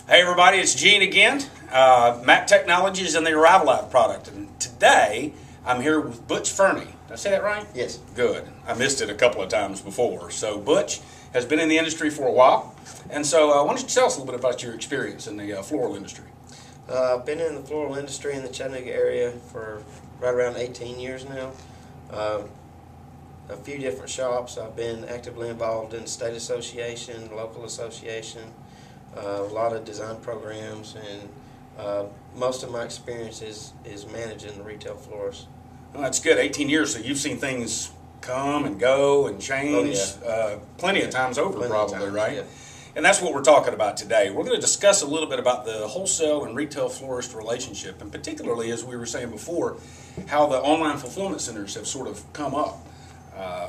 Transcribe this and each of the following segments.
Hey everybody, it's Gene again. Mac Technologies and the Arrival App product. And today I'm here with Butch Ferney. Did I say that right? Yes. Good. I missed it a couple of times before. So Butch has been in the industry for a while. And so why don't you tell us a little bit about your experience in the floral industry? I've been in the floral industry in the Chattanooga area for right around 18 years now. A few different shops. I've been actively involved in state association, local association, a lot of design programs, and most of my experience is managing the retail florists. Well, that's good. 18 years, so you've seen things come and go and change plenty of times over, probably, right? Yeah. And that's what we're talking about today. We're going to discuss a little bit about the wholesale and retail florist relationship, and particularly, as we were saying before, how the online fulfillment centers have sort of come up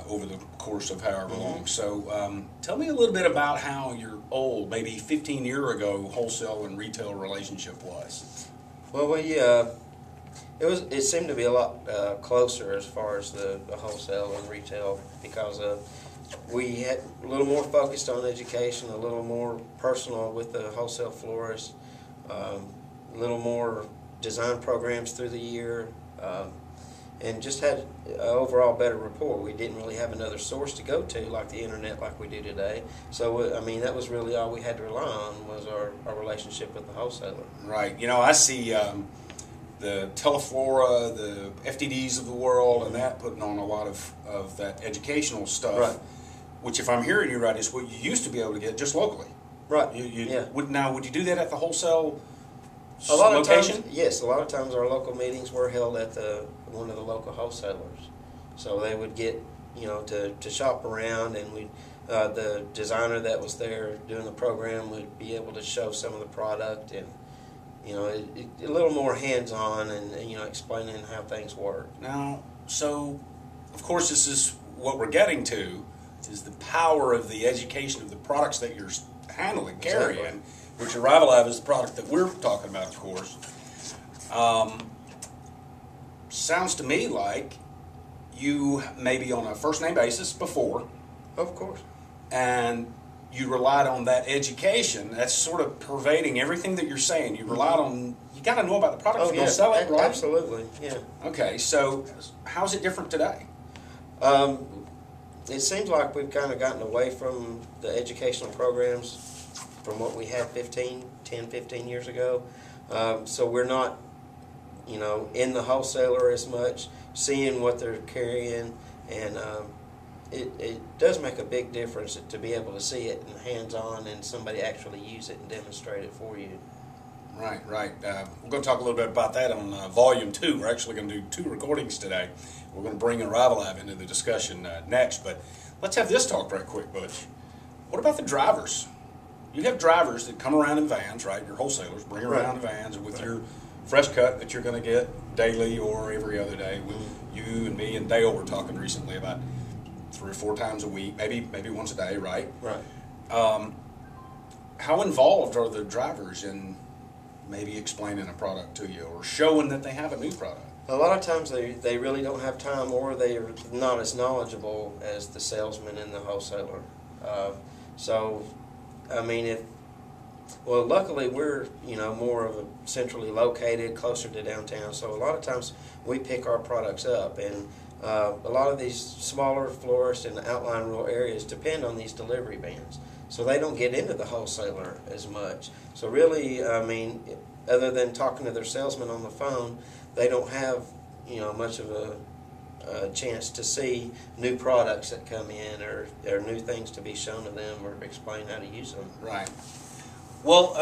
over the course of however long. So tell me a little bit about how your old, maybe 15 year ago, wholesale and retail relationship was. Well, it seemed to be a lot closer as far as the wholesale and retail, because we had a little more focused on education, a little more personal with the wholesale florist, a little more design programs through the year, and just had an overall better rapport. We didn't really have another source to go to like the internet like we do today. So, I mean, that was really all we had to rely on was our relationship with the wholesaler. Right. You know, I see the Teleflora, the FTDs of the world, and that putting on a lot of that educational stuff, right, which, if I'm hearing you right, is what you used to be able to get just locally. Right. Would you do that at the wholesale a lot location? Of times, yes. A lot of times our local meetings were held at one of the local wholesalers. So they would get, to shop around, and the designer that was there doing the program would be able to show some of the product, and a little more hands-on, and explaining how things work. Now, so of course this is what we're getting to, is the power of the education of the products that you're handling, carrying, exactly, which Arrival Lab is the product that we're talking about, of course. Sounds to me like you maybe on a first name basis before. Of course. And you relied on that education. That's sort of pervading everything that you're saying. You relied on, you got to know about the product if you're going to sell it, right? Absolutely, yeah. Okay, so how's it different today? It seems like we've kind of gotten away from the educational programs from what we had 10, 15 years ago. So we're not, in the wholesaler as much, seeing what they're carrying, and it does make a big difference to be able to see it and hands-on, and somebody actually use it and demonstrate it for you. Right. We're going to talk a little bit about that on Volume 2. We're actually going to do 2 recordings today. We're going to bring Arrival Lab into the discussion next, but let's have this talk right quick, Butch. What about the drivers? You have drivers that come around in vans, right? Your wholesalers bring around in vans with your fresh cut that you're going to get daily or every other day. With you and me and Dale were talking recently about 3 or 4 times a week, maybe once a day, right? Right. How involved are the drivers in maybe explaining a product to you or showing that they have a new product? A lot of times they really don't have time, or they are not as knowledgeable as the salesman and the wholesaler. So, I mean, luckily we're, more of a centrally located, closer to downtown, so a lot of times we pick our products up, and a lot of these smaller florists in the outlying rural areas depend on these delivery vans, so they don't get into the wholesaler as much. So really, I mean, other than talking to their salesman on the phone, they don't have, much of a chance to see new products that come in, or new things to be shown to them, or explain how to use them. Right. Well,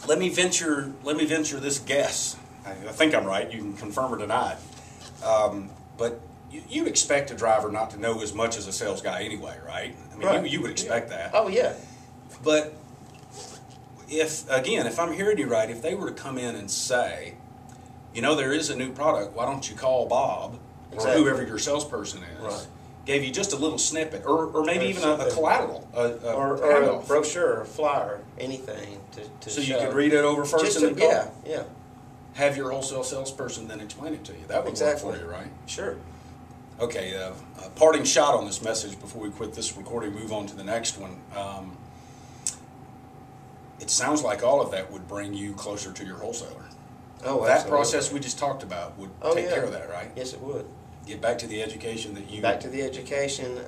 let me venture this guess. I think I'm right. You can confirm or deny it. But you expect a driver not to know as much as a sales guy anyway, right? I mean, right. You would expect that. Oh, yeah. But if I'm hearing you right, if they were to come in and say, there is a new product, why don't you call Bob, or whoever your salesperson is, right, gave you just a little snippet, or maybe even a collateral, or a brochure, a flyer, anything to so show. You could read it over first just and then call. Yeah. Have your wholesale salesperson then explain it to you. That would work for you, right? Sure. Okay, a parting shot on this message before we quit this recording, move on to the next one. it sounds like all of that would bring you closer to your wholesaler. Oh, That absolutely. process we just talked about would take care of that, right? Yes, it would. Get back to the education that you... Back to the education,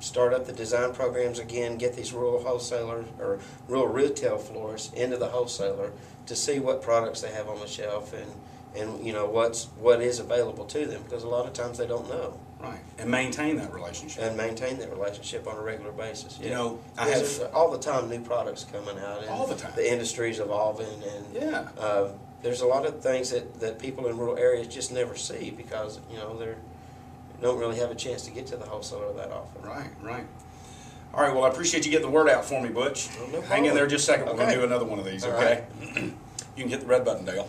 start up the design programs again, get these rural wholesalers or rural retail florists into the wholesaler to see what products they have on the shelf and you know what is available to them, because a lot of times they don't know. Right, and maintain that relationship. And maintain that relationship on a regular basis. Yeah. You know, I There's have... all the time new products coming out. And All the time. The industry's evolving, and Yeah. there's a lot of things that people in rural areas just never see because you know they don't really have a chance to get to the wholesaler that often. Right, right. All right, well, I appreciate you getting the word out for me, Butch. Oh, no Hang in problem. there just a second. We're going to Okay. do another one of these, All okay? right. You can hit the red button, Dale.